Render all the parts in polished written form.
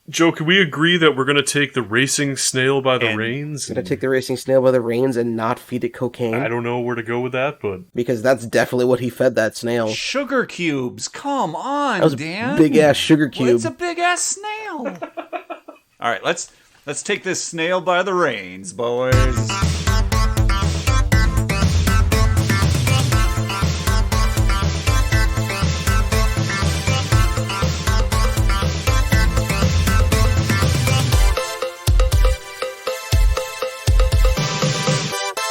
Joe, can we agree that we're going to take the racing snail by the reins? Gonna take the racing snail by the reins and not feed it cocaine? I don't know where to go with that, but... Because that's definitely what he fed that snail. Sugar cubes, come on, that was Dan. Big-ass sugar cube. Well, it's a big-ass snail. All right, let's take this snail by the reins, boys.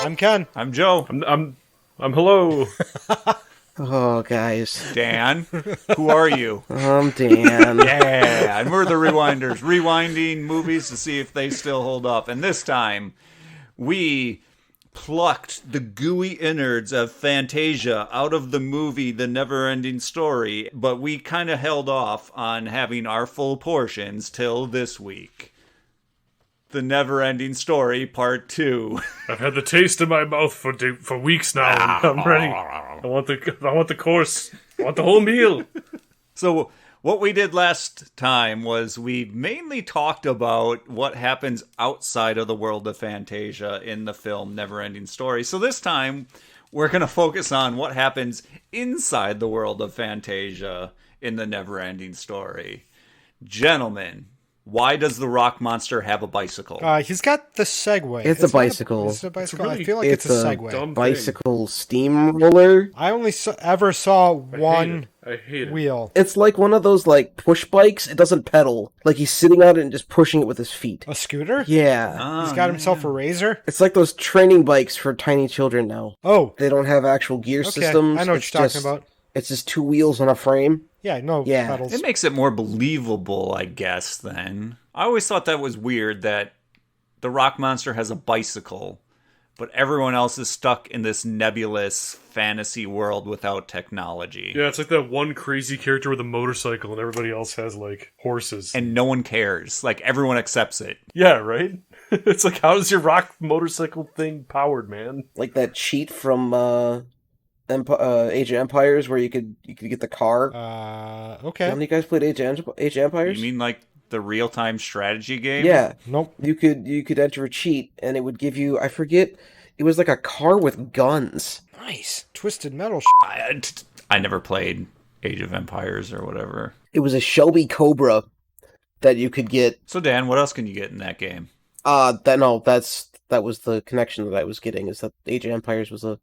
I'm Ken. I'm Joe. I'm hello. Oh, guys. Dan, who are you? I'm Dan. Yeah, and we're the Rewinders, rewinding movies to see if they still hold up. And this time, we plucked the gooey innards of Fantasia out of the movie The Neverending Story, but we kind of held off on having our full portions till this week. The Neverending Story, Part 2. I've had the taste in my mouth for weeks now. I'm ready. I want the course. I want the whole meal. So what we did last time was we mainly talked about what happens outside of the world of Fantasia in the film Neverending Story. So this time we're going to focus on what happens inside the world of Fantasia in the Neverending Story. Gentlemen, why does the rock monster have a bicycle? He's got the Segway. It's a bicycle. It's a bicycle. Really- I feel like it's a Segway. dumb Bicycle steamroller. I only ever saw one I hate it. wheel. It's like one of those, like, push bikes. It doesn't pedal. Like, he's sitting on it and just pushing it with his feet. A scooter? Yeah. He's got himself a razor? It's like those training bikes for tiny children now. Oh, They don't have actual gear okay. systems. I know what It's you're talking just- about. It's just two wheels on a frame. Yeah, no Yeah. pedals. It makes it more believable, I guess, then. I always thought that was weird that the rock monster has a bicycle, but everyone else is stuck in this nebulous fantasy world without technology. Yeah, it's like that one crazy character with a motorcycle and everybody else has, like, horses. And no one cares. Like, everyone accepts it. Yeah, right? It's like, how is your rock motorcycle thing powered, man? Like that cheat from Age of Empires where you could get the car. Okay. How many guys played Age of Empires? You mean like the real-time strategy game? Yeah. Nope. You could enter a cheat and it would give you, I forget, it was like a car with guns. Nice. Twisted metal I never played Age of Empires or whatever. It was a Shelby Cobra that you could get. So Dan, what else can you get in that game? That was the connection that I was getting, is that Age of Empires was a,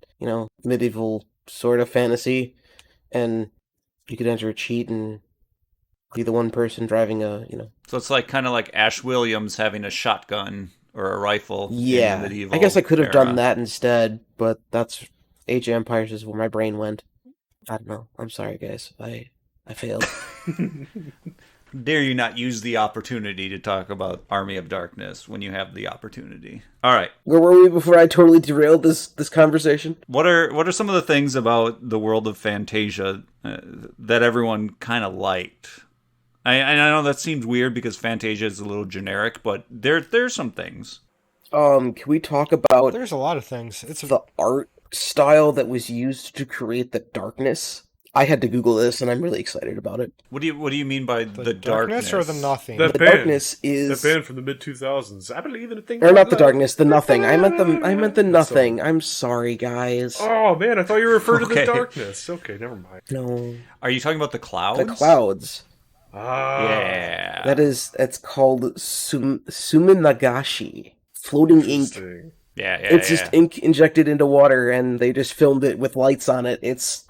medieval sort of fantasy, and you could enter a cheat and be the one person driving So it's like kind of like Ash Williams having a shotgun or a rifle. Yeah. In the medieval I guess I could have era. done that instead, but that's Age of Empires is where my brain went. I don't know. I'm sorry, guys. I failed. Dare you not use the opportunity to talk about Army of Darkness when you have the opportunity. All right. Where were we before I totally derailed this conversation? What are some of the things about the world of Fantasia that everyone kind of liked? I know that seems weird because Fantasia is a little generic, but there's some things. Can we talk about There's a lot of things. It's the art style that was used to create the darkness? I had to Google this, and I'm really excited about it. What do you mean by the darkness or the nothing? That The band. darkness is... That band from the mid-2000s. I believe in a thing Or called not the love. darkness, the nothing. I meant the nothing. I'm sorry, guys. Oh, man, I thought you were referring to Okay. the darkness. Okay, never mind. No. Are you talking about the clouds? The clouds. Ah. Yeah. It's called Suminagashi. Floating ink. Interesting. Yeah. It's just ink injected into water, and they just filmed it with lights on it. It's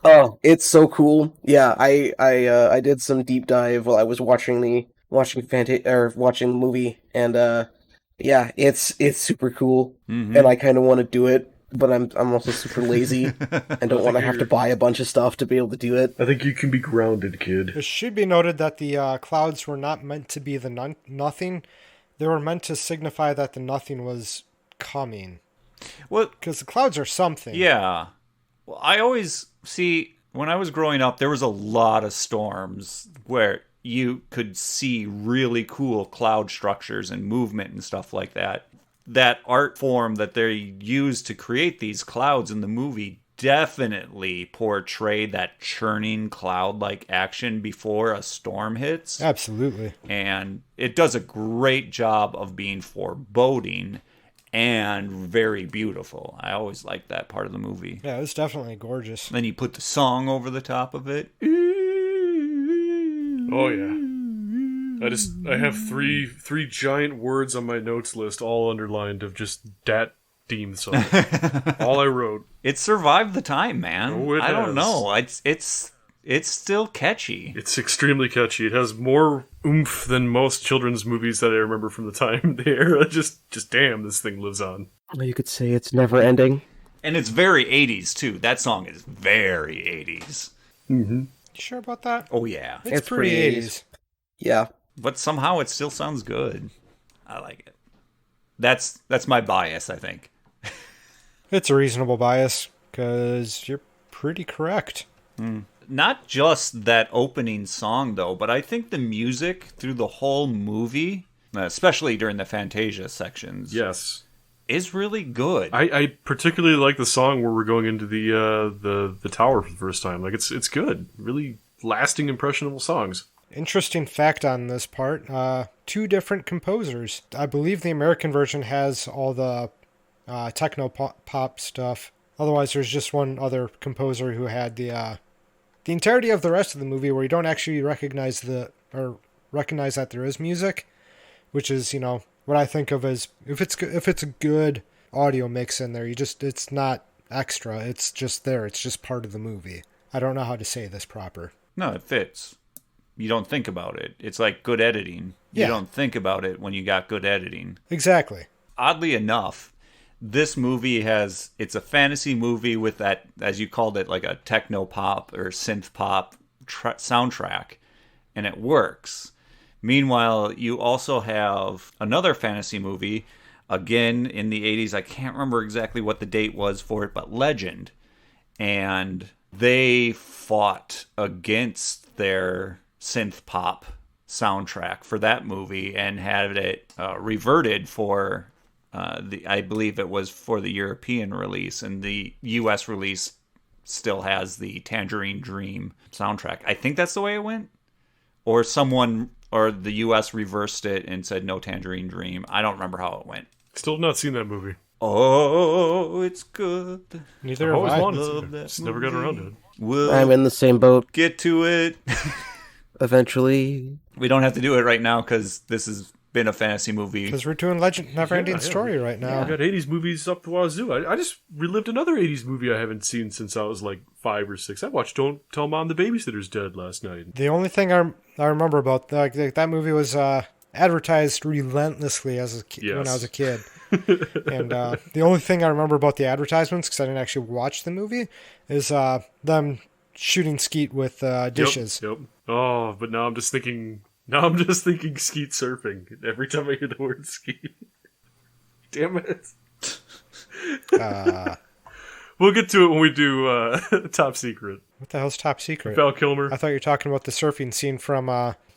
so cool. Yeah, I did some deep dive while I was watching the movie, and yeah, it's super cool, Mhm. and I kind of want to do it, but I'm also super lazy and don't want to have to buy a bunch of stuff to be able to do it. I think you can be grounded, kid. It should be noted that the clouds were not meant to be the nothing. They were meant to signify that the nothing was coming. Well, Because the clouds are something. yeah. Well, I always see when I was growing up, there was a lot of storms where you could see really cool cloud structures and movement and stuff like that. That art form that they used to create these clouds in the movie definitely portray that churning cloud-like action before a storm hits. Absolutely. And it does a great job of being foreboding and very beautiful. I always liked that part of the movie. Yeah, it's definitely gorgeous. Then you put the song over the top of it. Oh yeah. I have three giant words on my notes list, all underlined, of just that theme song. All I wrote. It survived the time, man. Oh, it I don't has. know. It's still catchy. It's extremely catchy. It has more oomph than most children's movies that I remember from the time, the era. Just damn, this thing lives on. Well, you could say it's never ending. And it's very 80s, too. That song is very 80s. Mm-hmm. You sure about that? Oh, yeah. It's pretty 80s. Yeah. But somehow it still sounds good. I like it. That's my bias, I think. It's a reasonable bias, because you're pretty correct. Not just that opening song, though, but I think the music through the whole movie, especially during the Fantasia sections, Yes. is really good. I particularly like the song where we're going into the tower for the first time. Like it's good. Really lasting, impressionable songs. Interesting fact on this part, 2 different composers. I believe the American version has all the techno pop stuff. Otherwise, there's just one other composer who had the entirety of the rest of the movie, where you don't actually recognize that there is music, which is, what I think of as if it's a good audio mix in there, it's not extra, it's just there, it's just part of the movie. I don't know how to say this proper. No, it fits. You don't think about it. It's like good editing. Yeah. You don't think about it when you got good editing. Exactly. Oddly enough, this movie it's a fantasy movie with that, as you called it, like a techno pop or synth pop soundtrack, and it works. Meanwhile, you also have another fantasy movie, again in the 80s. I can't remember exactly what the date was for it, but Legend. And they fought against their synth pop soundtrack for that movie and had it reverted for I believe it was for the European release, and the US release still has the Tangerine Dream soundtrack. I think that's the way it went. Or the US reversed it and said no Tangerine Dream. I don't remember how it went. Still have not seen that movie. Oh, it's good. Neither I've have always I. wanted to. Just never got around to it. We'll I'm in the same boat. get to it. Eventually. We don't have to do it right now because this has been a fantasy movie. Because we're doing Neverending Story right now. I got 80s movies up the wazoo. I just relived another 80s movie I haven't seen since I was like 5 or 6. I watched Don't Tell Mom the Babysitter's Dead last night. The only thing I remember about that movie was advertised relentlessly when I was a kid. And the only thing I remember about the advertisements, because I didn't actually watch the movie, is them shooting skeet with dishes. Yep. Oh, but now I'm just thinking skeet surfing every time I hear the word skeet. Damn it. We'll get to it when we do Top Secret. What the hell's Top Secret? Val Kilmer. I thought you were talking about the surfing scene from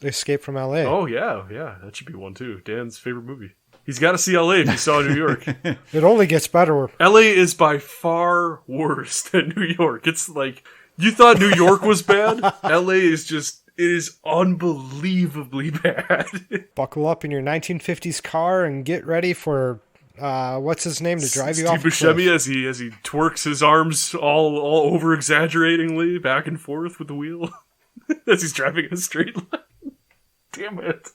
Escape from L.A. Oh, yeah. That should be one, too. Dan's favorite movie. He's got to see L.A. if he saw New York. It only gets better. L.A. is by far worse than New York. It's like, you thought New York was bad? L.A. is just... It is unbelievably bad. Buckle up in your 1950s car and get ready for what's his name to drive you off Steve a cliff. Buscemi as he twerks his arms all over exaggeratingly back and forth with the wheel as he's driving in a straight line. Damn it.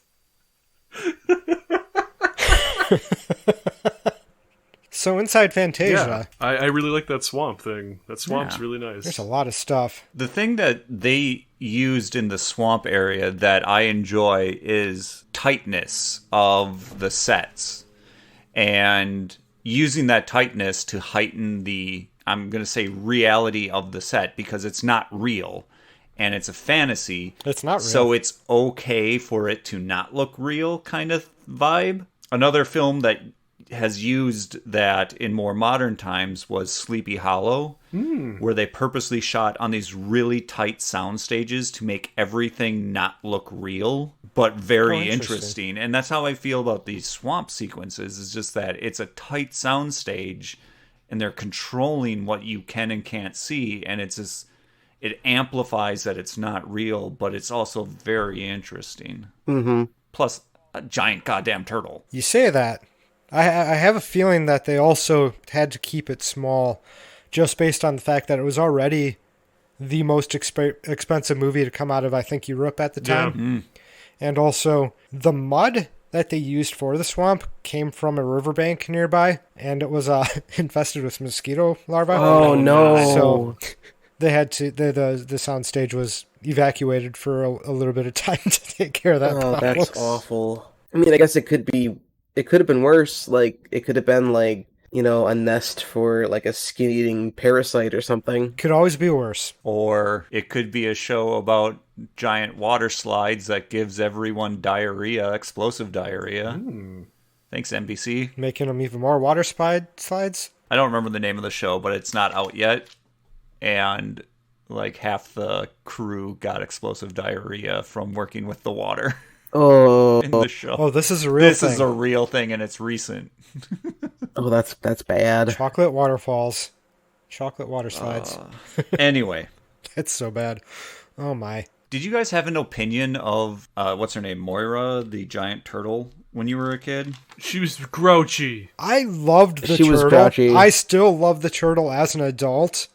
So inside Fantasia, Yeah, I really like that swamp thing. That swamp's Yeah. really nice. there's a lot of stuff. The thing that they used in the swamp area that I enjoy is tightness of the sets. And using that tightness to heighten the, I'm going to say, reality of the set, because it's not real. And it's a fantasy. It's not real. So it's okay for it to not look real kind of vibe. Another film that has used that in more modern times was Sleepy Hollow, where they purposely shot on these really tight sound stages to make everything not look real, but very interesting. And that's how I feel about these swamp sequences, is just that it's a tight sound stage and they're controlling what you can and can't see, and it's just, it amplifies that it's not real, but it's also very interesting. Mm-hmm. Plus, a giant goddamn turtle. You say that. I have a feeling that they also had to keep it small just based on the fact that it was already the most expensive movie to come out of, I think, Europe at the time. Yeah. Mm. And also, the mud that they used for the swamp came from a riverbank nearby, and it was infested with mosquito larvae. Oh, no. So they had to, the soundstage was evacuated for a little bit of time to take care of that problem. That's awful. I mean, I guess it could have been worse. Like, it could have been like, you know, a nest for like a skin-eating parasite or something. Could always be worse. Or it could be a show about giant water slides that gives everyone diarrhea, explosive diarrhea. Thanks, NBC. Making them even more water slides. I don't remember the name of the show, but it's not out yet. And like half the crew got explosive diarrhea from working with the water Oh, in the show. Oh, this is a real This thing. is a real thing, and it's recent. oh, that's bad. Chocolate waterfalls. Chocolate water slides. Anyway, It's so bad. Oh my. did you guys have an opinion of, what's her name, Moira, the giant turtle, when you were a kid? She was grouchy. I loved the She turtle. was grouchy. I still love the turtle as an adult.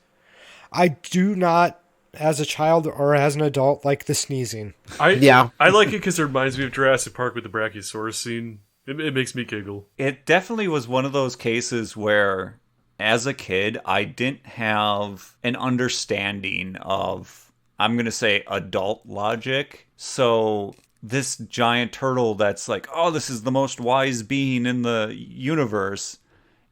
I do not, as a child or as an adult, like the sneezing. Yeah. I like it because it reminds me of Jurassic Park with the Brachiosaurus scene. It makes me giggle. It definitely was one of those cases where, as a kid, I didn't have an understanding of, I'm going to say, adult logic. So this giant turtle that's like, oh, this is the most wise being in the universe,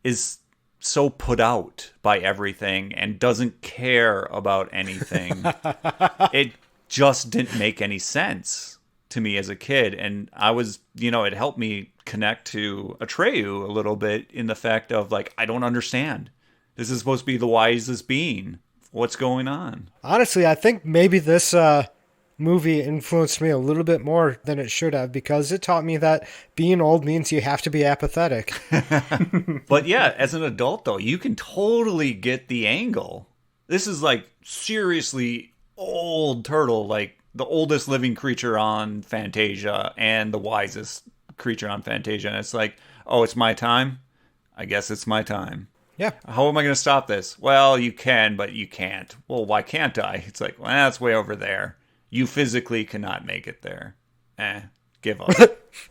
is so put out by everything and doesn't care about anything. It just didn't make any sense to me as a kid. And I was, it helped me connect to Atreyu a little bit in the fact of like, I don't understand. This is supposed to be the wisest being. What's going on? Honestly, I think maybe this movie influenced me a little bit more than it should have, because it taught me that being old means you have to be apathetic. But yeah, as an adult though, you can totally get the angle. This is like seriously old turtle, like the oldest living creature on Fantasia and the wisest creature on Fantasia. And it's like, oh, it's my time? I guess it's my time. Yeah. How am I going to stop this? Well, you can, but you can't. Well, why can't I? It's like, well, that's way over there. You physically cannot make it there. Give up.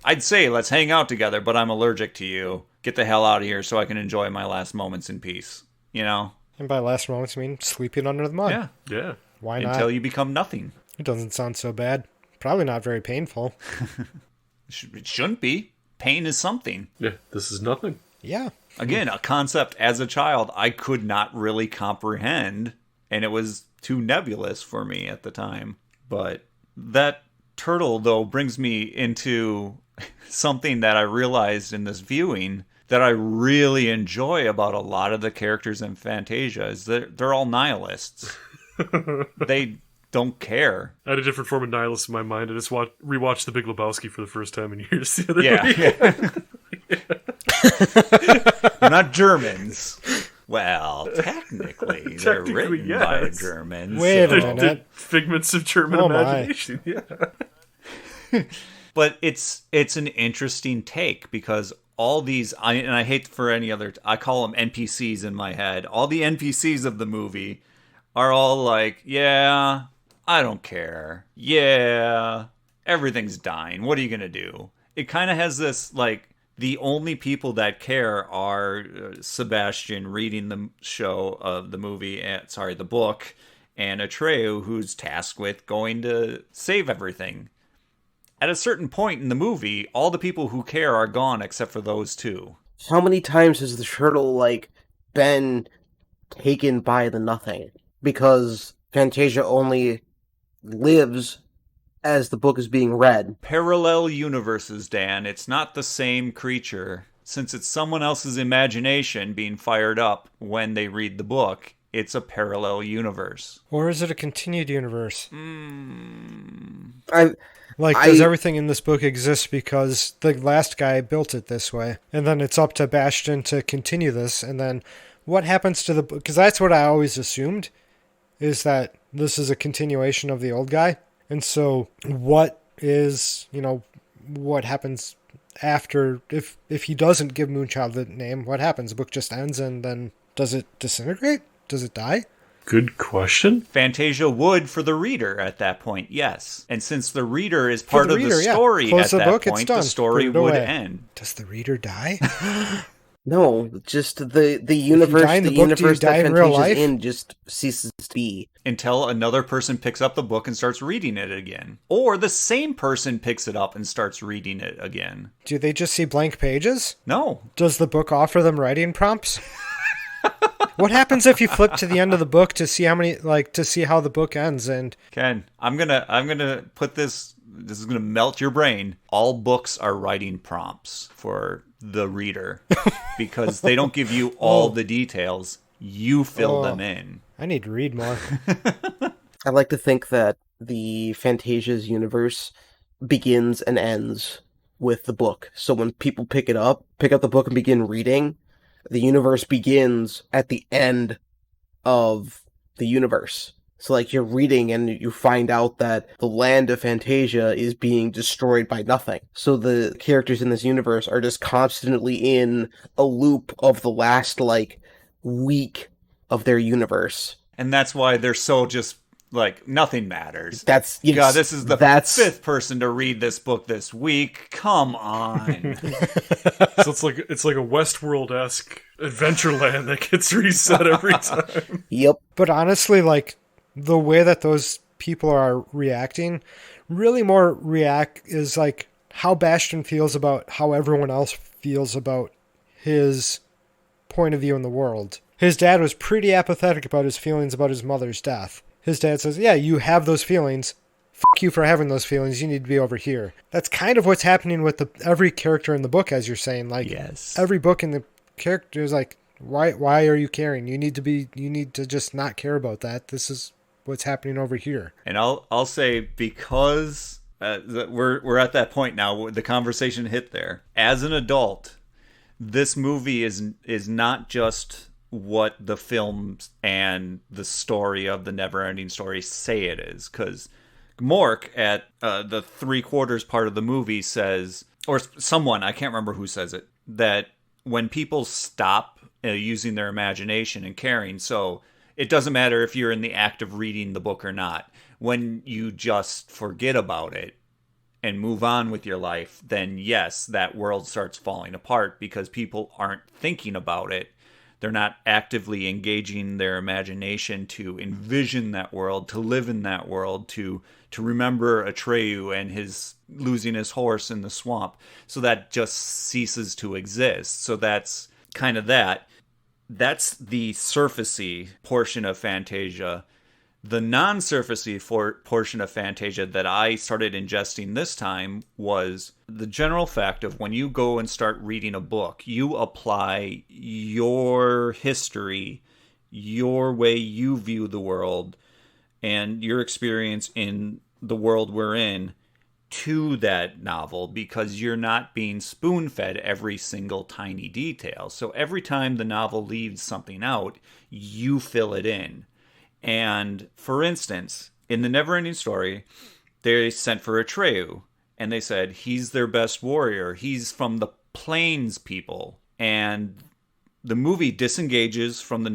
I'd say let's hang out together, but I'm allergic to you. Get the hell out of here so I can enjoy my last moments in peace. You know? And by last moments, I mean sleeping under the mud. Yeah. Yeah. Why not? Until you become nothing. It doesn't sound so bad. Probably not very painful. It shouldn't be. Pain is something. Yeah. This is nothing. Yeah. Again, a concept as a child I could not really comprehend, and it was too nebulous for me at the time. But that turtle, though, brings me into something that I realized in this viewing that I really enjoy about a lot of the characters in Fantasia is that they're all nihilists. They don't care. I had a different form of nihilist in my mind. I just rewatched The Big Lebowski for the first time in years the other week. They're not Germans. Well, technically they're written by yes. Germans. Wait a so- minute. They're figments of German Oh, my. imagination. Yeah. But it's an interesting take because all these, and I hate for any other, I call them NPCs in my head. All the NPCs of the movie are all like, yeah, I don't care. Yeah, everything's dying. What are you going to do? It kind of has this, like, the only people that care are Sebastian reading the show of the movie, the book, and Atreyu, who's tasked with going to save everything. At a certain point in the movie, all the people who care are gone except for those two. How many times has the turtle, like, been taken by the nothing? Because Fantasia only lives as the book is being read. Parallel universes, Dan. It's not the same creature. Since it's someone else's imagination being fired up when they read the book, it's a parallel universe. Or is it a continued universe? I Like, does everything in this book exist because the last guy built it this way? And then it's up to Bastion to continue this, and then what happens to the book? Because that's what I always assumed, is that this is a continuation of the old guy. And so what is, what happens after, if he doesn't give Moonchild the name, what happens? The book just ends, and then does it disintegrate? Does it die? Good question. Fantasia would for the reader at that point, yes. And since the reader is part of the story Close at the that book, it's point, done. the story Put it would away. end. Does the reader die? No, just the universe. die in The the book, do you universe die that in real Fantasia's life? in just ceases to be. Until another person picks up the book and starts reading it again. Or the same person picks it up and starts reading it again. Do they just see blank pages? No. Does the book offer them writing prompts? What happens if you flip to the end of the book to see to see how the book ends? And Ken, I'm gonna put this is gonna melt your brain. All books are writing prompts for the reader because they don't give you all the details. You fill them in. I need to read more. I like to think that the Fantasia's universe begins and ends with the book. So when people pick up the book and begin reading, the universe begins at the end of the universe. So like you're reading and you find out that the land of Fantasia is being destroyed by nothing. So the characters in this universe are just constantly in a loop of the last week of their universe. And that's why they're so just nothing matters. That's God, this is the fifth person to read this book this week. Come on. So it's like a Westworld-esque Adventureland that gets reset every time. Yep. But honestly, the way that those people are reacting, really more is how Bastion feels about how everyone else feels about his point of view in the world. His dad was pretty apathetic about his feelings about his mother's death. His dad says, yeah, you have those feelings. Fuck you for having those feelings. You need to be over here. That's kind of what's happening with every character in the book, as you're saying. Yes. Every book in the character is why are you caring? You need to just not care about that. This is what's happening over here. And I'll say, because we're at that point now, the conversation hit there. As an adult, this movie is not just what the films and the story of the Neverending Story say it is. Because Mork at the 3/4 part of the movie says, or someone, I can't remember who says it, that when people stop using their imagination and caring, so it doesn't matter if you're in the act of reading the book or not, when you just forget about it and move on with your life, then yes, that world starts falling apart because people aren't thinking about it. They're not actively engaging their imagination to envision that world, to live in that world, to remember Atreyu and his losing his horse in the swamp. So that just ceases to exist. So that's kind of that. That's the surfacey portion of Fantasia. The non-surfacey portion of Fantasia that I started ingesting this time was the general fact of when you go and start reading a book, you apply your history, your way you view the world, and your experience in the world we're in to that novel, because you're not being spoon-fed every single tiny detail. So every time the novel leaves something out, you fill it in. And, for instance, in the Neverending Story, they sent for Atreyu, and they said, he's their best warrior. He's from the Plains people. And the movie disengages from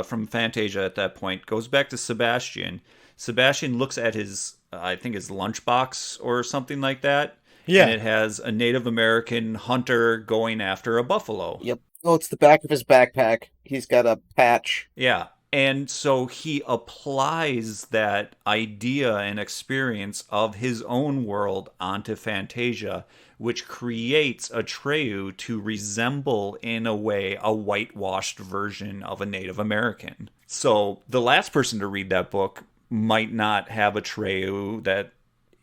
from Fantasia at that point, goes back to Sebastian. Sebastian looks at his, I think his lunchbox or something like that. Yeah. And it has a Native American hunter going after a buffalo. Yep. Oh, it's the back of his backpack. He's got a patch. Yeah. And so he applies that idea and experience of his own world onto Fantasia, which creates Atreyu to resemble, in a way, a whitewashed version of a Native American. So the last person to read that book might not have Atreyu that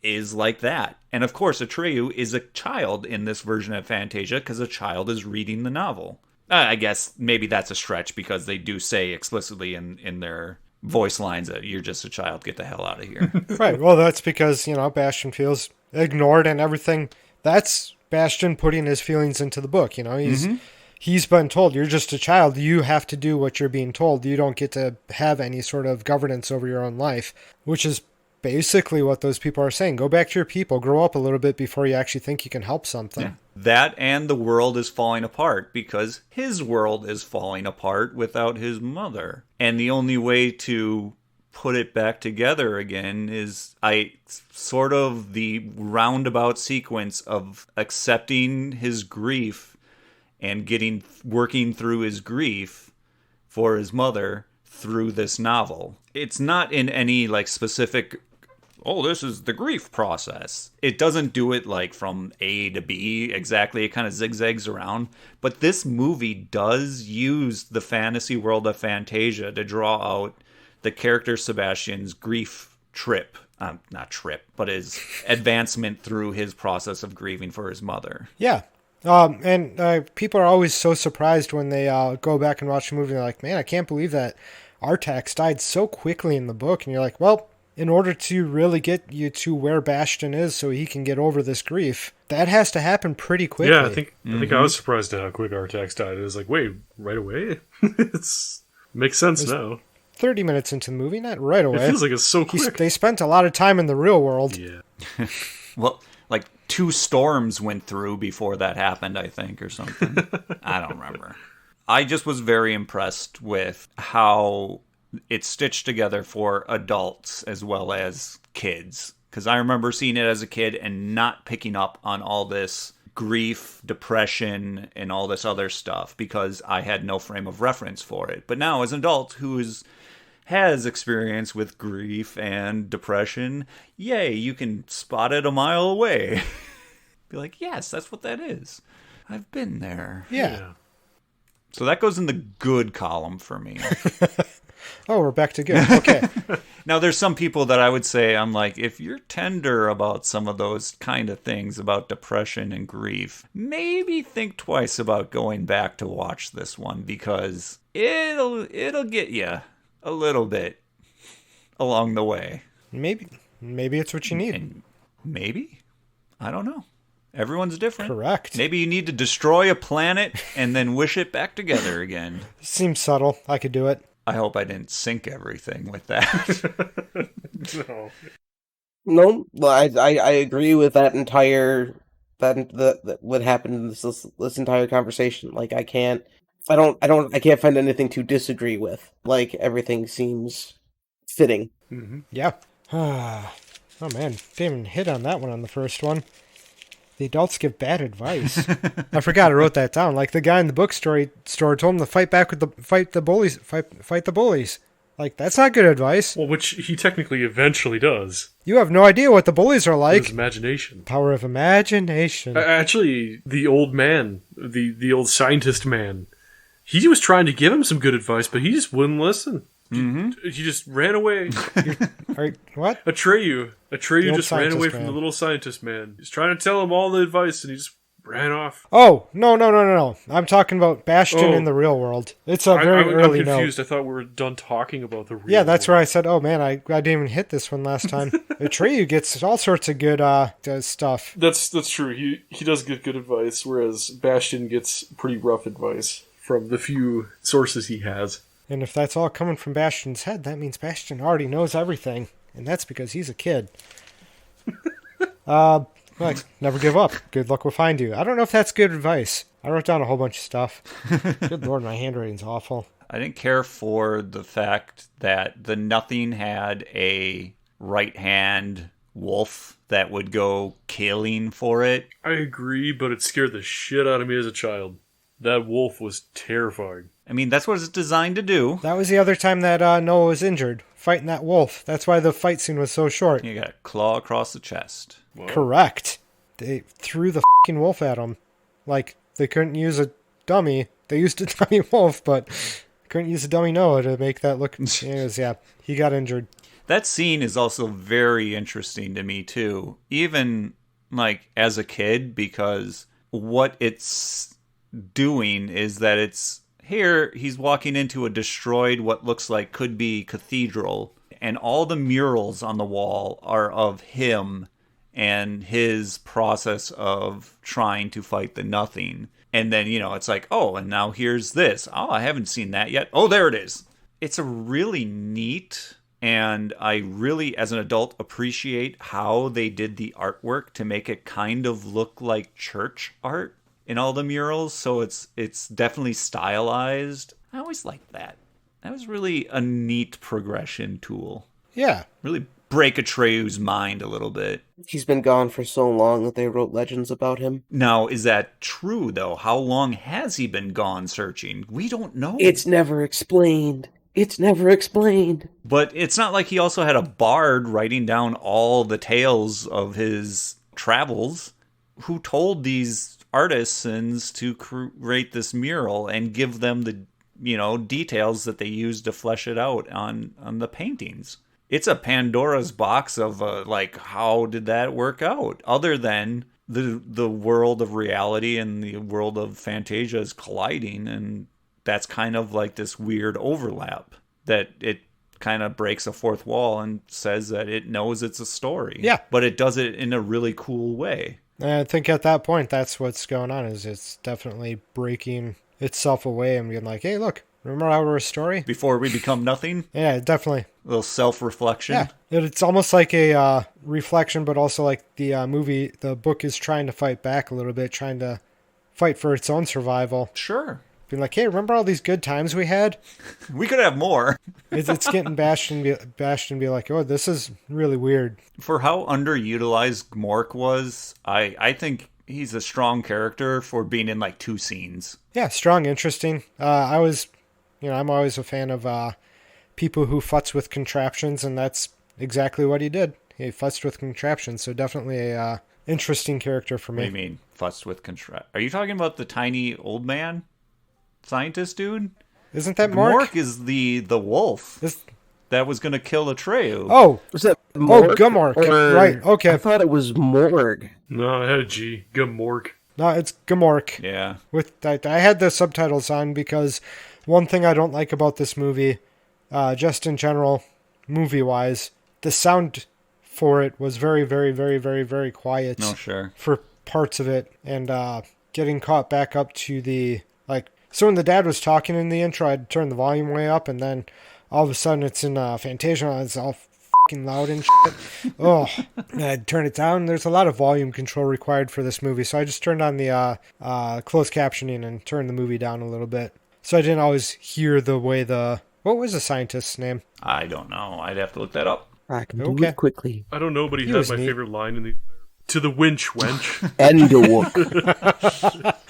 is like that. And of course, Atreyu is a child in this version of Fantasia because a child is reading the novel. I guess maybe that's a stretch because they do say explicitly in their voice lines that you're just a child, get the hell out of here. Right. Well, that's because, Bastion feels ignored and everything. That's Bastion putting his feelings into the book. he's been told, you're just a child. You have to do what you're being told. You don't get to have any sort of governance over your own life, which is basically what those people are saying. Go back to your people, grow up a little bit before you actually think you can help something. Yeah. That and the world is falling apart because his world is falling apart without his mother. And the only way to put it back together again is sort of the roundabout sequence of accepting his grief and working through his grief for his mother through this novel. It's not in any like specific, this is the grief process. It doesn't do it like from A to B exactly. It kind of zigzags around. But this movie does use the fantasy world of Fantasia to draw out the character Sebastian's grief trip. Not trip, but his advancement through his process of grieving for his mother. Yeah. And people are always so surprised when they go back and watch the movie. They're like, man, I can't believe that Artax died so quickly in the book. And you're like, well, in order to really get you to where Bastion is so he can get over this grief, that has to happen pretty quickly. Yeah, I think I was surprised at how quick Artax died. It was like, wait, right away? Makes sense now. 30 minutes into the movie, not right away. It feels like it's so quick. They spent a lot of time in the real world. Yeah. Well, like 2 storms went through before that happened, I think, or something. I don't remember. I just was very impressed with how it's stitched together for adults as well as kids. Because I remember seeing it as a kid and not picking up on all this grief, depression, and all this other stuff because I had no frame of reference for it. But now, as an adult who has experience with grief and depression, yay, you can spot it a mile away. Be like, yes, that's what that is. I've been there. Yeah. So that goes in the good column for me. Oh, we're back to good. Okay. Now, there's some people that I would say, I'm like, if you're tender about some of those kind of things about depression and grief, maybe think twice about going back to watch this one because it'll get you a little bit along the way. Maybe it's what you need. And maybe? I don't know. Everyone's different. Correct. Maybe you need to destroy a planet and then wish it back together again. Seems subtle. I could do it. I hope I didn't sink everything with that. No, I agree with that entire that what happened in this entire conversation. Like I can't find anything to disagree with. Like everything seems fitting. Mm-hmm. Yeah. Oh man, didn't even hit on that one on the first one. The adults give bad advice. I forgot I wrote that down. Like the guy in the bookstore told him to fight back with fight the bullies. Like that's not good advice. Well, which he technically eventually does. You have no idea what the bullies are like. His imagination. Power of imagination. Actually, the old man, the old scientist man, he was trying to give him some good advice, but he just wouldn't listen. Mm-hmm. He just ran away. What? Atreyu just ran away from man. the little scientist man. He's trying to tell him all the advice, and he just ran off. Oh, no. I'm talking about Bastion in the real world. It's a very early I'm confused. note. I thought we were done talking about the real Yeah, that's world. where I said, oh man, I didn't even hit this one last time. Atreyu gets all sorts of good stuff. That's true. He does get good advice, whereas Bastion gets pretty rough advice from the few sources he has. And if that's all coming from Bastion's head, that means Bastion already knows everything. And that's because he's a kid. Like, never give up. Good luck will find you. I don't know if that's good advice. I wrote down a whole bunch of stuff. Good lord, my handwriting's awful. I didn't care for the fact that the Nothing had a right-hand wolf that would go killing for it. I agree, but it scared the shit out of me as a child. That wolf was terrifying. I mean, that's what it's designed to do. That was the other time that Noah was injured, fighting that wolf. That's why the fight scene was so short. You got a claw across the chest. Wow. Correct. They threw the fucking wolf at him. Like, they couldn't use a dummy. They used a dummy wolf, but couldn't use a dummy Noah to make that look... Anyways, yeah, he got injured. That scene is also very interesting to me, too. Even, like, as a kid, because what it's doing is that it's... Here, he's walking into a destroyed, what looks like could be cathedral, and all the murals on the wall are of him and his process of trying to fight the nothing. And then, it's like, oh, and now here's this. Oh, I haven't seen that yet. Oh, there it is. It's a really neat, and I really, as an adult, appreciate how they did the artwork to make it kind of look like church art in all the murals. So it's definitely stylized. I always liked that. That was really a neat progression tool. Yeah. Really break Atreyu's mind a little bit. He's been gone for so long that they wrote legends about him. Now, is that true, though? How long has he been gone searching? We don't know. It's never explained. It's never explained. But it's not like he also had a bard writing down all the tales of his travels, who told these artisans to create this mural and give them the details that they used to flesh it out on the paintings. It's a Pandora's box of how did that work out? Other than the world of reality and the world of Fantasia is colliding, and that's kind of like this weird overlap that it kind of breaks a fourth wall and says that it knows it's a story. Yeah. But it does it in a really cool way. And I think at that point, that's what's going on, is it's definitely breaking itself away and being like, hey, look, remember how we're a story? Before we become nothing? Yeah, definitely. A little self-reflection. Yeah, it's almost like a reflection, but also like the book is trying to fight back a little bit, trying to fight for its own survival. Sure. Being like, hey, remember all these good times we had? We could have more. It's getting bashed and be like, oh, this is really weird. For how underutilized Gmork was, I think he's a strong character for being in like 2 scenes. Yeah, strong, interesting. I'm always a fan of people who futz with contraptions, and that's exactly what he did. He futzed with contraptions, so definitely a interesting character for me. What do you mean, futzed with contraptions? Are you talking about the tiny old man scientist dude? Isn't that Mork? Gmork is the wolf that was going to kill Atreyu. Oh, Was that Mork? Oh, Gmork. Right, okay. I thought it was Morg. No, I had a G. Gmork. No, it's Gmork. Yeah. With that, I had the subtitles on because one thing I don't like about this movie, just in general, movie-wise, the sound for it was very, very, very, very, very quiet. No, sure. For parts of it, and getting caught back up to the, so when the dad was talking in the intro, I'd turn the volume way up, and then all of a sudden it's in Fantasia, and it's all fucking loud and shit. Oh, and I'd turn it down. There's a lot of volume control required for this movie, so I just turned on the closed captioning and turned the movie down a little bit. So I didn't always hear the way what was the scientist's name? I don't know. I'd have to look that up. I can do Okay. it quickly. I don't know, but he He had was my neat. favorite line in the to the winch wench. Enderwook.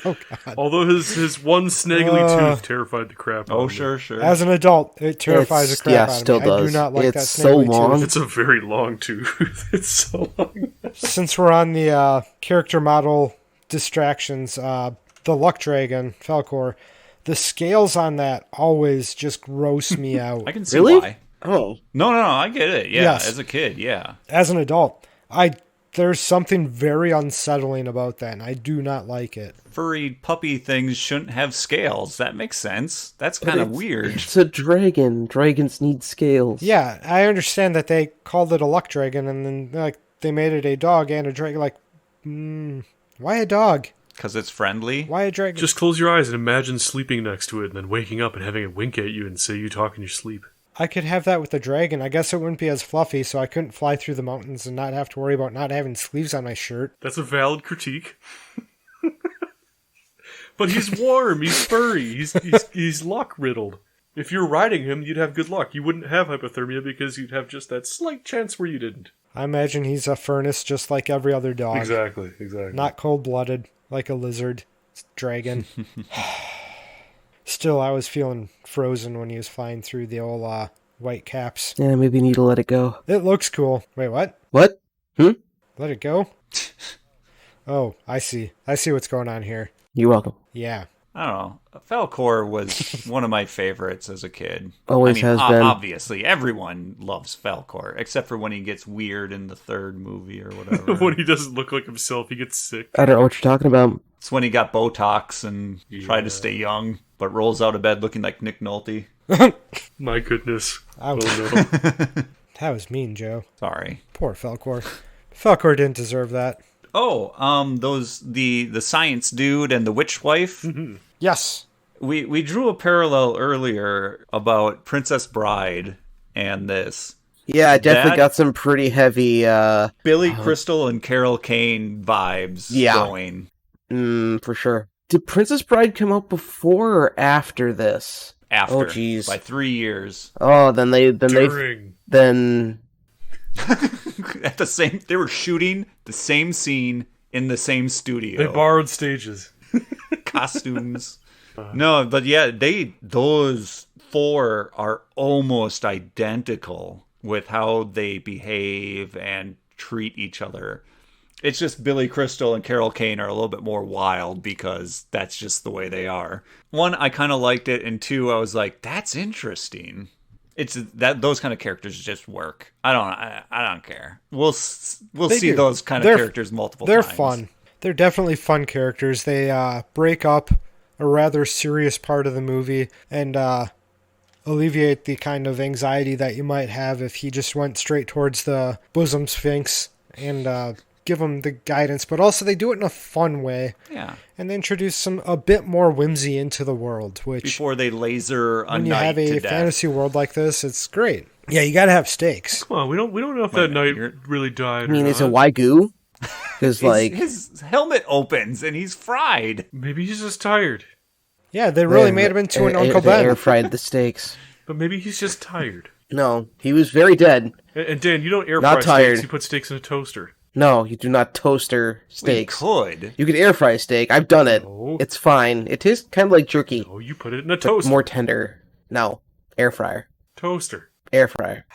Oh, God. Although his one snaggly tooth terrified the crap out Oh, of me. sure. As an adult, it terrifies the crap out of still me. does. I do not like It's that so snaggly long. tooth. It's a very long tooth. It's so long. Since we're on the character model distractions, the luck dragon, Falcor, the scales on that always just gross me out. I can see Really? why. Oh. No, I get it. Yeah, Yes. as a kid, yeah. As an adult, there's something very unsettling about that, and I do not like it. Furry puppy things shouldn't have scales. That makes sense. That's kind of weird. It's a dragon. Dragons need scales. Yeah, I understand that they called it a luck dragon, and then they made it a dog and a dragon. Why a dog? Because it's friendly. Why a dragon? Just close your eyes and imagine sleeping next to it and then waking up and having it wink at you and say you talk in your sleep. I could have that with the dragon. I guess it wouldn't be as fluffy, so I couldn't fly through the mountains and not have to worry about not having sleeves on my shirt. That's a valid critique. But he's warm, he's furry, he's luck riddled. If you're riding him, you'd have good luck. You wouldn't have hypothermia because you'd have just that slight chance where you didn't. I imagine he's a furnace just like every other dog. Exactly. Not cold-blooded like a lizard dragon. Still, I was feeling frozen when he was flying through the old white caps. Yeah, maybe you need to let it go. It looks cool. Wait, what? What? Let it go? Oh, I see. I see what's going on here. You're welcome. Yeah. I don't know. Falcor was one of my favorites as a kid. Always has been. Obviously, everyone loves Falcor, except for when he gets weird in the third movie or whatever. When he doesn't look like himself, he gets sick. I don't know what you're talking about. It's when he got Botox and tried to stay young, but rolls out of bed looking like Nick Nolte. My goodness. Ouch. Oh no. That was mean, Joe. Sorry. Poor Falcor. Falkor didn't deserve that. Oh, the science dude and the witch wife. Yes. We drew a parallel earlier about Princess Bride and this. Yeah, I definitely That- got some pretty heavy, Billy Crystal and Carol Kane vibes going. for sure. Did Princess Bride come out before or after this? After. Oh, jeez. By 3 years. Oh, then During. At the same, they were shooting the same scene in the same studio. They borrowed stages. Costumes. No, but yeah, those four are almost identical with how they behave and treat each other. It's just Billy Crystal and Carol Kane are a little bit more wild because that's just the way they are. One, I kind of liked it, and two, I was like, that's interesting. It's that those kind of characters just work. I don't care. We'll see do. those kind of characters multiple times. They're fun. They're definitely fun characters. They break up a rather serious part of the movie and alleviate the kind of anxiety that you might have if he just went straight towards the bosom sphinx and give them the guidance. But also they do it in a fun way. Yeah. And they introduce a bit more whimsy into the world, which Before they laser a when you knight have to a death. fantasy world like this, it's great. Yeah, you gotta have stakes. Come on, we don't know if that knight really died. I mean, or is it not. Wagyu? Because, His helmet opens and he's fried. Maybe he's just tired. Yeah, they really made him into an Uncle They Ben. air fried the steaks. But maybe he's just tired. No, he was very dead. And Dan, you don't air Not fry tired. steaks, you put steaks in a toaster. No, you do not toaster We steaks. could. You could air fry a steak. I've done it. No. It's fine. It tastes kind of like jerky, Oh, you put it in a but toaster. more tender. No, air fryer. Toaster. Air fryer.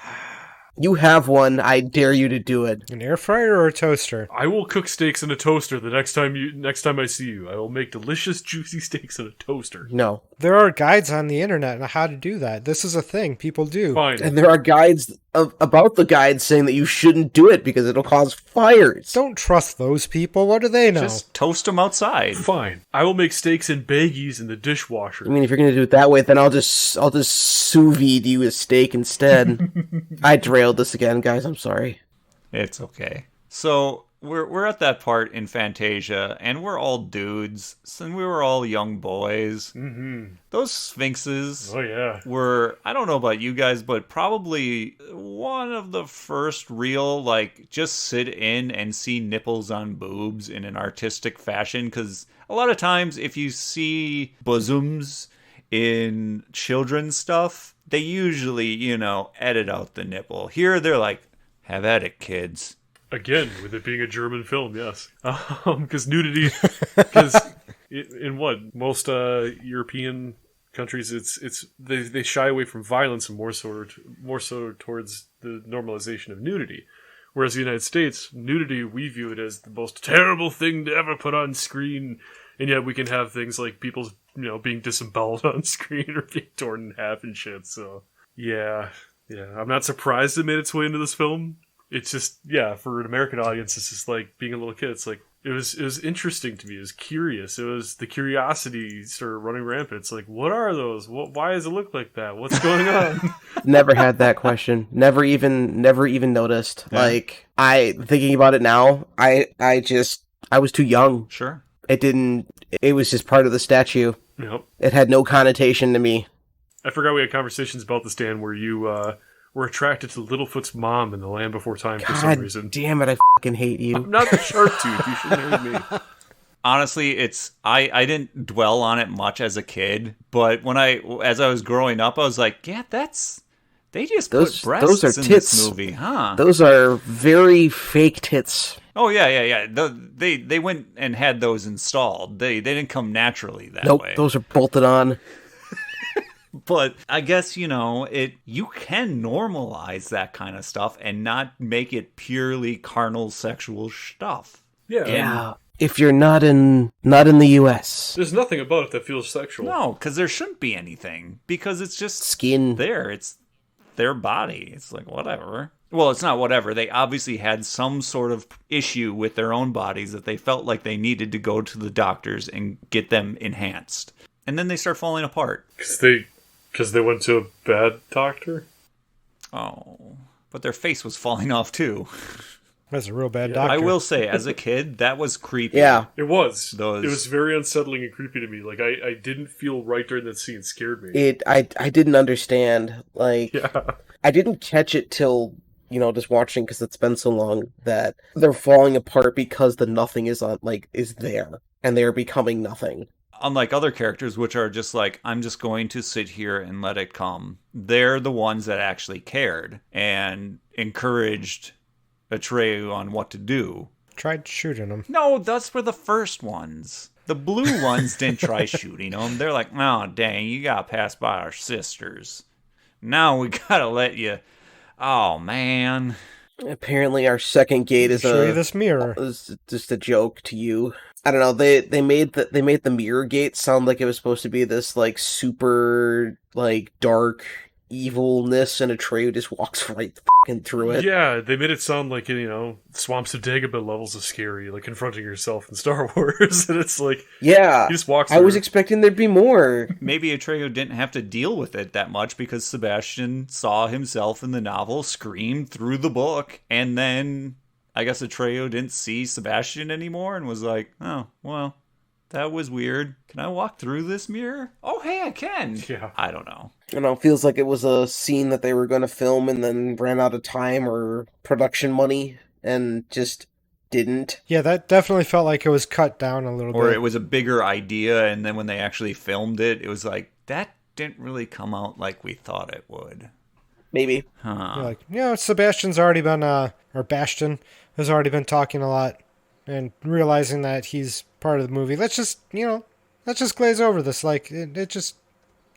You have one. I dare you to do it. An air fryer or a toaster? I will cook steaks in a toaster the next time I see you. I will make delicious, juicy steaks in a toaster. No. There are guides on the internet on how to do that. This is a thing people do. Fine. And there are guides about the guides saying that you shouldn't do it because it'll cause fires. Don't trust those people. What do they know? Just toast them outside. Fine. I will make steaks in baggies in the dishwasher. I mean, if you're gonna do it that way, then I'll just sous vide you a steak instead. I derailed this again, guys. I'm sorry. It's okay. So we're at that part in Fantasia, and we're all dudes, and we were all young boys. Mm-hmm. Those sphinxes Oh, yeah. were, I don't know about you guys, but probably one of the first real, like, just sit in and see nipples on boobs in an artistic fashion, because a lot of times if you see bosoms in children's stuff, they usually, edit out the nipple. Here they're like, have at it, kids. Again, with it being a German film, yes. Because nudity, because in what most European countries, they shy away from violence and more so towards the normalization of nudity. Whereas the United States, nudity, we view it as the most terrible thing to ever put on screen, and yet we can have things like people's being disemboweled on screen or being torn in half and shit. So yeah, I'm not surprised it made its way into this film. It's just, for an American audience, it's just like being a little kid. It's like, it was interesting to me. It was curious. It was the curiosity started running rampant. It's like, what are those? Why does it look like that? What's going on? Never had that question. Never even noticed. Yeah. Thinking about it now, I was too young. Sure. It was just part of the statue. Yep. It had no connotation to me. I forgot we had conversations about this, Dan, where you were attracted to Littlefoot's mom in The Land Before Time for some God reason. damn it, I fucking hate you. I'm not the shark dude. You shouldn't hate me. Honestly, I didn't dwell on it much as a kid, but as I was growing up, I was like, yeah, they just Those put breasts are in tits. this movie, huh? Those are very fake tits. Oh yeah. They went and had those installed. They didn't come naturally that Nope, way. those are bolted on. But I guess you can normalize that kind of stuff and not make it purely carnal sexual stuff. Yeah. Yeah. If you're not in the US. There's nothing about it that feels sexual. No, because there shouldn't be anything because it's just Skin. there. It's their body. It's like whatever. Well, it's not whatever. They obviously had some sort of issue with their own bodies that they felt like they needed to go to the doctors and get them enhanced. And then they start falling apart. Because they went to a bad doctor? Oh, but their face was falling off too. That's a real bad Yeah. doctor. I will say, as a kid, that was creepy. Yeah. It was. Those- It was very unsettling and creepy to me. Like, I didn't feel right during that scene. It scared me. I didn't understand. Like, Yeah. I didn't catch it till, just watching because it's been so long that they're falling apart because the nothing is there. And they're becoming nothing. Unlike other characters, which are just like, I'm just going to sit here and let it come. They're the ones that actually cared and encouraged Atreyu on what to do. Tried shooting him. No, that's for the first ones. The blue ones didn't try shooting them. They're like, oh, dang, you got passed by our sisters. Now we gotta let you... Oh, man. Apparently our second gate is Show you this mirror. is just a joke to you. I don't know. They made the mirror gate sound like it was supposed to be this like super like dark evilness, and Atreyu just walks right fucking through it. Yeah, they made it sound like, Swamps of Dagobah levels of scary, like confronting yourself in Star Wars. And it's like, Yeah, he just walks I through. was expecting there'd be more. Maybe Atreyu didn't have to deal with it that much because Sebastian saw himself in the novel scream through the book, and then I guess Atreyu didn't see Sebastian anymore and was like, oh, well, that was weird. Can I walk through this mirror? Oh, hey, I can. Yeah. I don't know. It feels like it was a scene that they were going to film and then ran out of time or production money and just didn't. Yeah, that definitely felt like it was cut down a little Or bit. it was a bigger idea, and then when they actually filmed it, it was like, that didn't really come out like we thought it would. Maybe. Huh. You're like, Sebastian's already been, or Bastion has already been talking a lot and realizing that he's part of the movie. Let's just glaze over this. Like,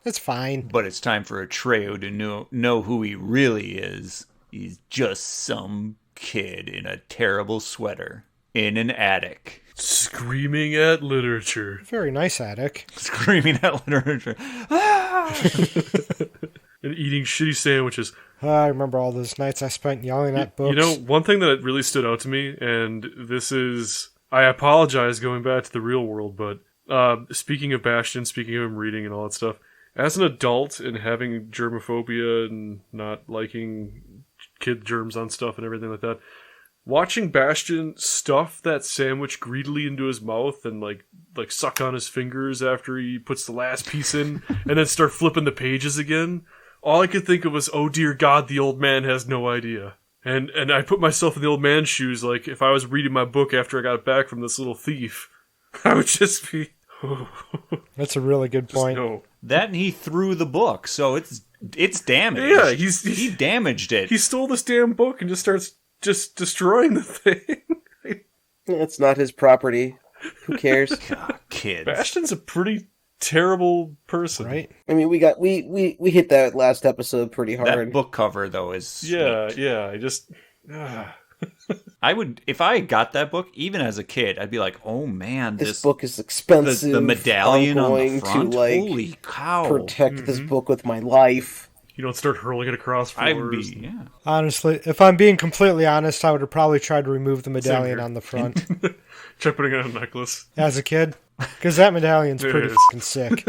it's fine. But it's time for Atreyu to know who he really is. He's just some kid in a terrible sweater in an attic. Screaming at literature. Very nice attic. Screaming at literature. And eating shitty sandwiches. I remember all those nights I spent yelling at books. One thing that really stood out to me, and this is... I apologize going back to the real world, but speaking of Bastion, speaking of him reading and all that stuff, as an adult and having germophobia and not liking kid germs on stuff and everything like that, watching Bastion stuff that sandwich greedily into his mouth and like suck on his fingers after he puts the last piece in and then start flipping the pages again, all I could think of was, oh dear God, the old man has no idea. And I put myself in the old man's shoes, like if I was reading my book after I got back from this little thief, I would just be... That's a really good point. No. That and he threw the book, so it's damaged. Yeah, he damaged it. He stole this damn book and just starts just destroying the thing. It's not his property. Who cares? God, kids. Bastion's a pretty terrible person. Right? I mean, we hit that last episode pretty hard. That book cover though is sweet. Yeah, I just... I would, if I got that book, even as a kid, I'd be like, "Oh man, This book is expensive. the medallion I'm on going the front. to Holy cow! protect this book with my life. You don't start hurling it across I'd floors. be, yeah. Honestly, if I'm being completely honest, I would have probably tried to remove the medallion here. on the front Try putting it on a necklace. as a kid. Because that medallion's It pretty is. fucking sick.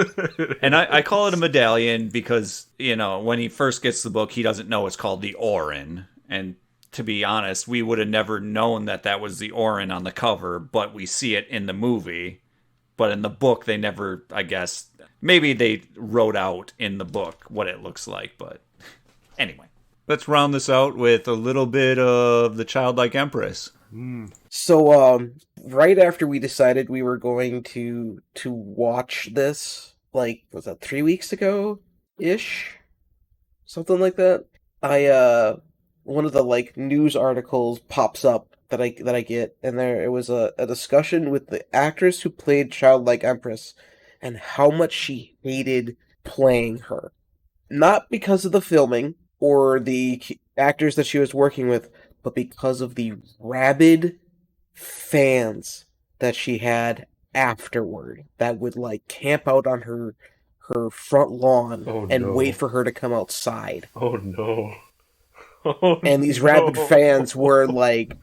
And I call it a medallion because when he first gets the book, he doesn't know it's called the Orin. And to be honest, we would have never known that was the Orin on the cover, but we see it in the movie. But in the book, they never, I guess, maybe they wrote out in the book what it looks like. But anyway, let's round this out with a little bit of the childlike empress. So, right after we decided we were going to watch this, like, was that 3 weeks ago ish, something like that? One of the like news articles pops up that I get, and it was a discussion with the actress who played childlike empress and how much she hated playing her, not because of the filming or the actors that she was working with, but because of the rabid fans that she had afterward that would like camp out on her front lawn and wait for her to come outside. Oh no. Oh, And these rabid fans were like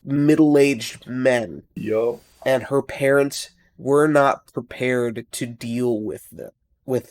middle-aged men. Yup. And her parents were not prepared to deal with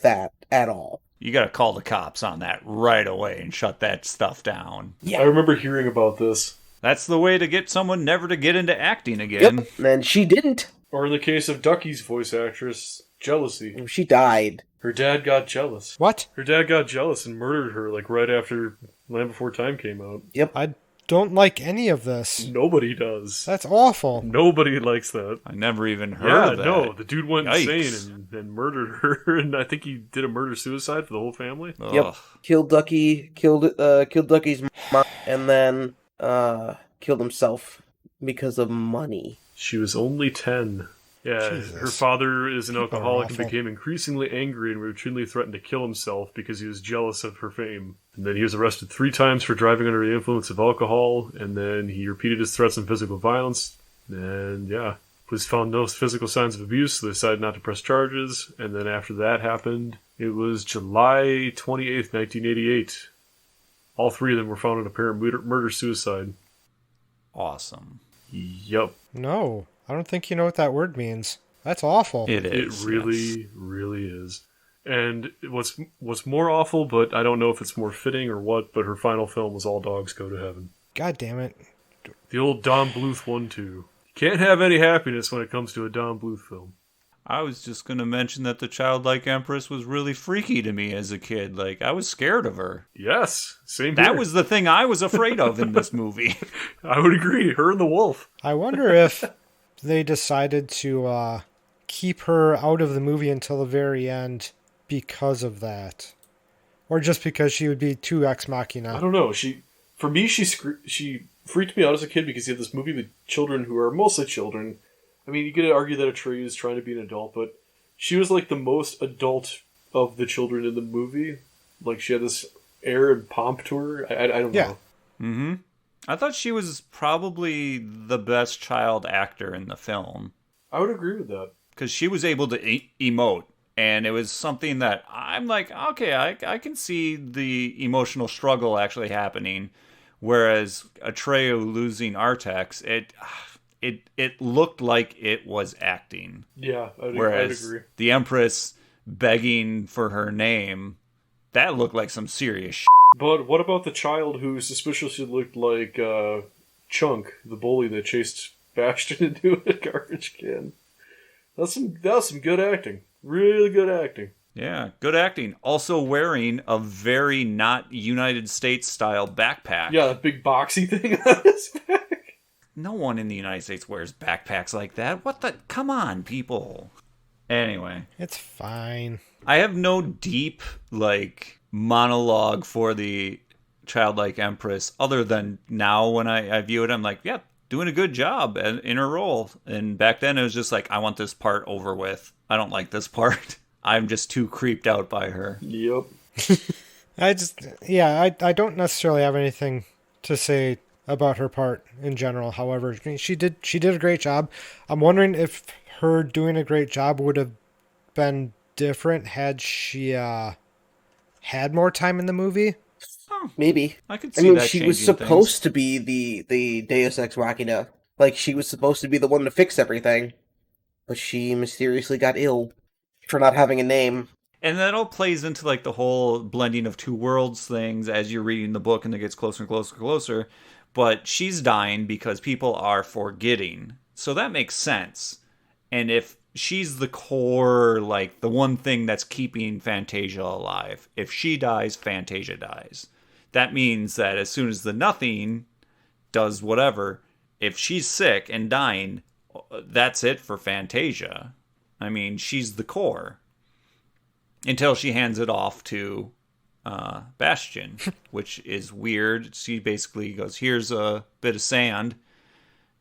that at all. You got to call the cops on that right away and shut that stuff down. I remember hearing about this, That's the way to get someone never to get into acting again. Yep, and she didn't. Or in the case of Ducky's voice actress, jealousy. She died. Her dad got jealous. What? Her dad got jealous and murdered her, like, right after Land Before Time came out. Yep. I don't like any of this. Nobody does. That's awful. Nobody likes that. I never even heard of that. No, the dude went Yikes. insane and murdered her, and I think he did a murder-suicide for the whole family. Ugh. Yep. Killed Ducky, killed Ducky's mom, and then killed himself because of money. She was only 10. Yeah, Jesus. her father is an People are alcoholic and awful. became increasingly angry and routinely threatened to kill himself because he was jealous of her fame. And then he was arrested 3 times for driving under the influence of alcohol, and then he repeated his threats and physical violence. And yeah, police found no physical signs of abuse, so they decided not to press charges. And then after that happened, it was July 28th, 1988. All 3 of them were found in apparent murder-suicide. Awesome. Yup. No, I don't think you know what that word means. That's awful. It is. It really, yes. really is. And what's more awful, but I don't know if it's more fitting or what, but her final film was All Dogs Go to Heaven. God damn it. The old Don Bluth 1-2. You can't have any happiness when it comes to a Don Bluth film. I was just going to mention that the childlike empress was really freaky to me as a kid. Like, I was scared of her. Yes, same That here. was the thing I was afraid of in this movie. I would agree. Her and the wolf. I wonder if they decided to keep her out of the movie until the very end because of that. Or just because she would be too ex machina. I don't know. For me, she freaked me out as a kid because you have this movie with children who are mostly children. I mean, you could argue that Atreyu is trying to be an adult, but she was like the most adult of the children in the movie. Like, she had this air and pomp to her. I don't Yeah. know. Mm-hmm. I thought she was probably the best child actor in the film. I would agree with that. Because she was able to emote. And it was something that I'm like, okay, I can see the emotional struggle actually happening. Whereas Atreyu losing Artax, it looked like it was acting. Yeah, I'd Whereas agree. the Empress begging for her name, that looked like some serious shit. But what about the child who suspiciously looked like Chunk, the bully that chased Bastion into a garbage can? That was some good acting. Really good acting. Yeah, good acting. Also wearing a very not United States style backpack. Yeah, that big boxy thing on his back. No one in the United States wears backpacks like that. What the? Come on, people. Anyway, It's fine. I have no deep, monologue for the childlike Empress other than now when I view it, I'm like, yeah, doing a good job in her role. And back then it was just like, I want this part over with. I don't like this part. I'm just too creeped out by her. Yep. I don't necessarily have anything to say about her part in general. However, she did a great job. I'm wondering if her doing a great job would have been different had she had more time in the movie. Maybe. I could I see mean, that she was changing supposed to be the Deus Ex Machina. Like, she was supposed to be the one to fix everything. But she mysteriously got ill for not having a name. And that all plays into the whole blending of two worlds things as you're reading the book and it gets closer and closer and closer. But she's dying because people are forgetting. So that makes sense. And if she's the core, the one thing that's keeping Fantasia alive, if she dies, Fantasia dies. That means that as soon as the Nothing does whatever, if she's sick and dying, that's it for Fantasia. I mean, she's the core. Until she hands it off to Bastion, which is weird. She basically goes, here's a bit of sand.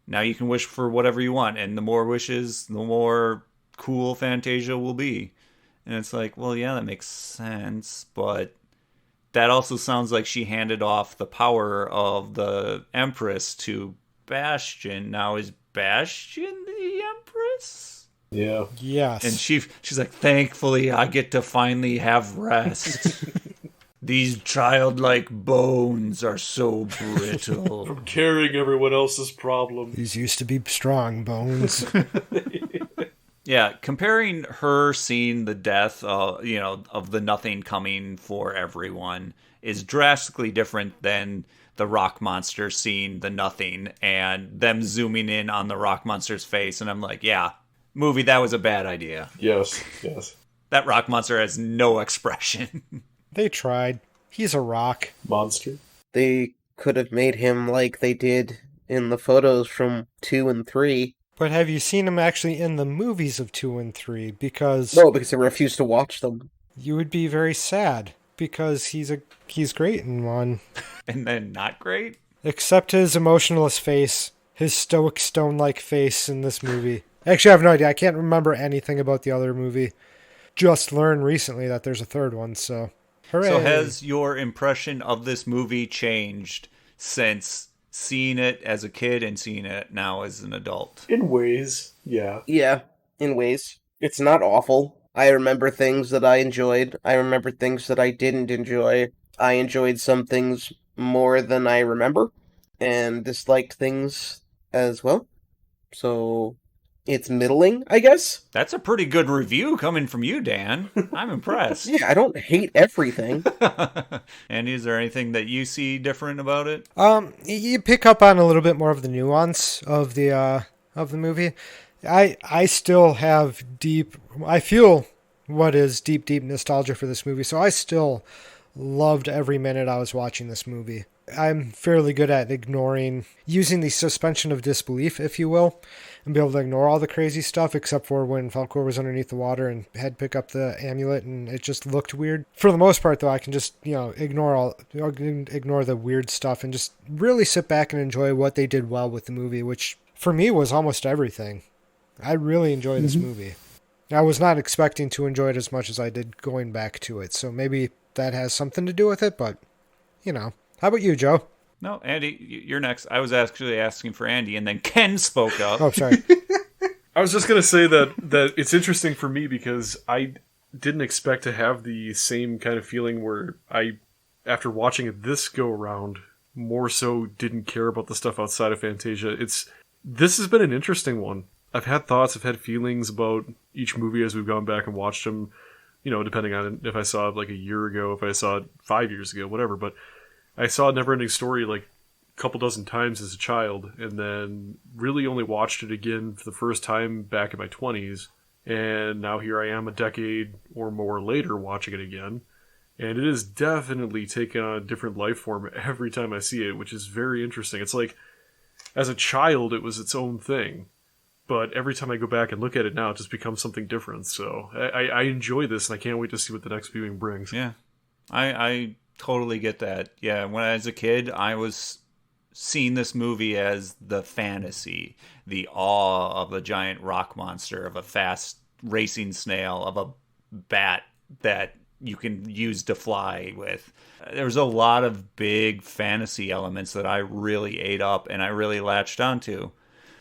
Now you can wish for whatever you want. And the more wishes, the more cool Fantasia will be. And it's like, well, yeah, that makes sense. But that also sounds like she handed off the power of the Empress to Bastion. Now is Bastion the Empress? Yeah. Yes. And she's like, thankfully, I get to finally have rest. These childlike bones are so brittle. From carrying everyone else's problems. These used to be strong bones. Yeah, comparing her seeing the death, of the Nothing coming for everyone is drastically different than the rock monster seeing the nothing and them zooming in on the rock monster's face. And I'm like, yeah, movie, that was a bad idea. Yes. That rock monster has no expression. They tried. He's a rock. Monster. They could have made him like they did in the photos from 2 and 3. But have you seen him actually in the movies of 2 and 3? Because No, because they refused to watch them. you would be very sad, because he's great in one. And then not great? Except his emotionless face, his stoic stone-like face in this movie. Actually, I have no idea. I can't remember anything about the other movie. Just learned recently that there's a third one, so hooray. So has your impression of this movie changed since seeing it as a kid and seeing it now as an adult? In ways, yeah. Yeah, in ways. It's not awful. I remember things that I enjoyed. I remember things that I didn't enjoy. I enjoyed some things more than I remember, and disliked things as well. So it's middling, I guess. That's a pretty good review coming from you, Dan. I'm impressed. Yeah, I don't hate everything. Andy, is there anything that you see different about it? You pick up on a little bit more of the nuance of the movie. I still have I feel what is deep nostalgia for this movie, so I still loved every minute I was watching this movie. I'm fairly good at using the suspension of disbelief, if you will, and be able to ignore all the crazy stuff, except for when Falkor was underneath the water and had to pick up the amulet and it just looked weird. For the most part, though, I can just, ignore the weird stuff and just really sit back and enjoy what they did well with the movie, which for me was almost everything. I really enjoy this movie. I was not expecting to enjoy it as much as I did going back to it, so maybe that has something to do with it, but, How about you, Joe? No, Andy, you're next. I was actually asking for Andy, and then Ken spoke up. Oh, sorry. I was just going to say that it's interesting for me because I didn't expect to have the same kind of feeling where after watching it this go around, more so didn't care about the stuff outside of Fantasia. This has been an interesting one. I've had thoughts, I've had feelings about each movie as we've gone back and watched them, depending on if I saw it like a year ago, if I saw it 5 years ago, whatever. But I saw Neverending Story like a couple dozen times as a child, and then really only watched it again for the first time back in my 20s. And now here I am a decade or more later watching it again. And it is definitely taken on a different life form every time I see it, which is very interesting. It's like, as a child, it was its own thing. But every time I go back and look at it now, it just becomes something different. So I enjoy this, and I can't wait to see what the next viewing brings. Yeah, I totally get that. Yeah, when I was a kid, I was seeing this movie as the fantasy, the awe of a giant rock monster, of a fast racing snail, of a bat that you can use to fly with. There's a lot of big fantasy elements that I really ate up and I really latched onto.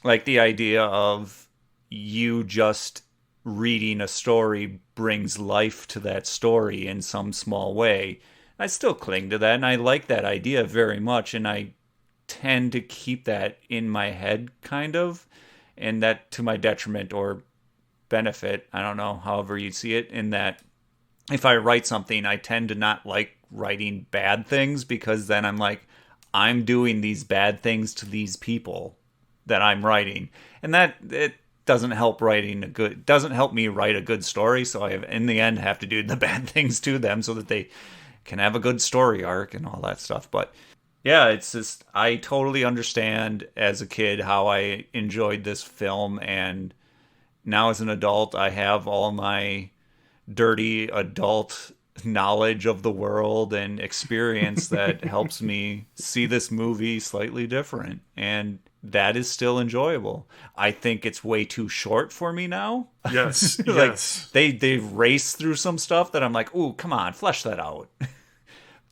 Like the idea of you just reading a story brings life to that story in some small way. I still cling to that, and I like that idea very much, and I tend to keep that in my head, kind of, and that to my detriment or benefit, I don't know, however you see it, in that if I write something, I tend to not like writing bad things, because then I'm like, I'm doing these bad things to these people that I'm writing, and that it doesn't help me write a good story. So I in the end have to do the bad things to them so that they can have a good story arc and all that stuff. But yeah, it's just, I totally understand as a kid how I enjoyed this film, and now as an adult I have all my dirty adult knowledge of the world and experience that helps me see this movie slightly different, and that is still enjoyable. I think it's way too short for me now. Yes, Like, yes. they race through some stuff that I'm like, ooh, come on, flesh that out.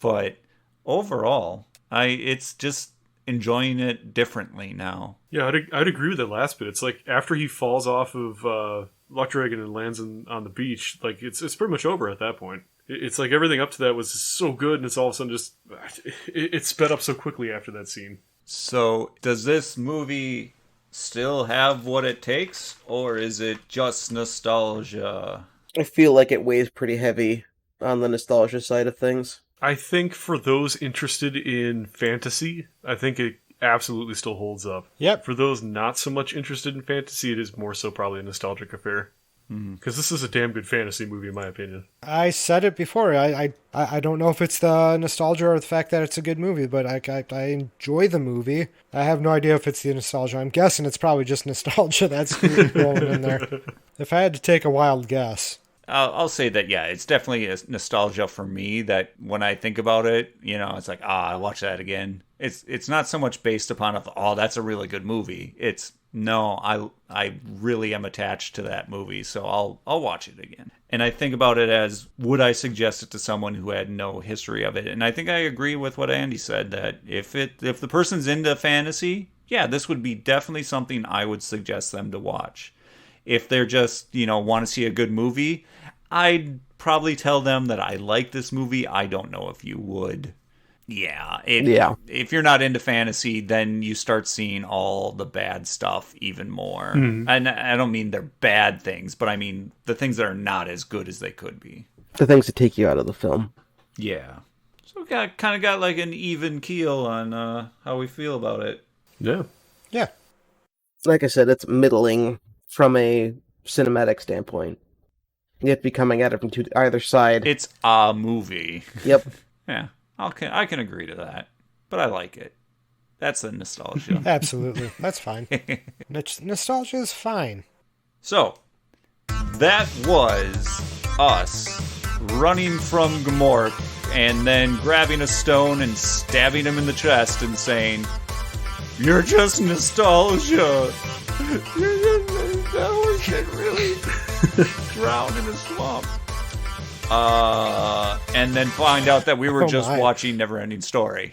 But overall, it's just enjoying it differently now. Yeah, I'd agree with that last bit. It's like after he falls off of Luck Dragon and lands on the beach, like it's pretty much over at that point. It's like everything up to that was so good, and it's all of a sudden just it sped up so quickly after that scene. So, does this movie still have what it takes, or is it just nostalgia? I feel like it weighs pretty heavy on the nostalgia side of things. I think for those interested in fantasy, I think it absolutely still holds up. Yep. For those not so much interested in fantasy, it is more so probably a nostalgic affair. Because this is a damn good fantasy movie, in my opinion. I said it before. I don't know if it's the nostalgia or the fact that it's a good movie, but I enjoy the movie. I have no idea if it's the nostalgia. I'm guessing it's probably just nostalgia that's rolling in there. If I had to take a wild guess. I'll say that, yeah, it's definitely a nostalgia for me that when I think about it, it's like, I watch that again. It's not so much based upon, that's a really good movie. It's, no, I really am attached to that movie, so I'll watch it again. And I think about it as, would I suggest it to someone who had no history of it? And I think I agree with what Andy said, that if the person's into fantasy, yeah, this would be definitely something I would suggest them to watch. If they're just, want to see a good movie, I'd probably tell them that I like this movie. I don't know if you would. Yeah. If you're not into fantasy, then you start seeing all the bad stuff even more. And I don't mean they're bad things, but I mean the things that are not as good as they could be. The things that take you out of the film. Yeah. So we kind of got like an even keel on how we feel about it. Yeah. Yeah. Like I said, it's middling from a cinematic standpoint. You have to be coming at it from either side. It's a movie. Yep. Yeah. I can agree to that, but I like it. That's the nostalgia. Absolutely. That's fine. Nostalgia is fine. So, that was us running from Gmork and then grabbing a stone and stabbing him in the chest and saying, "You're just nostalgia. You're just nostalgia, really." Drown in a swamp. And then find out that we were just watching Neverending Story.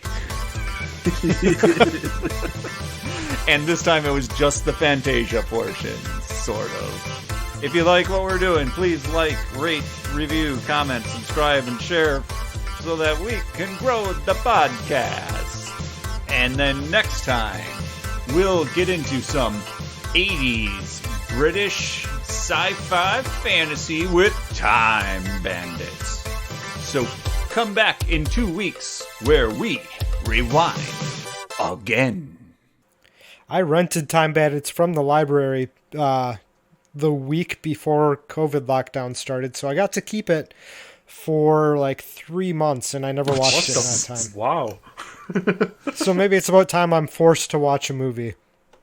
And this time it was just the Fantasia portion, sort of. If you like what we're doing, please like, rate, review, comment, subscribe, and share so that we can grow the podcast. And then next time, we'll get into some 80s British sci-fi fantasy with time bandits. So come back in 2 weeks where we rewind again. I rented Time Bandits from the library the week before COVID lockdown started, so I got to keep it for like 3 months, and I never watched it in that time. Wow. So maybe it's about time I'm forced to watch a movie.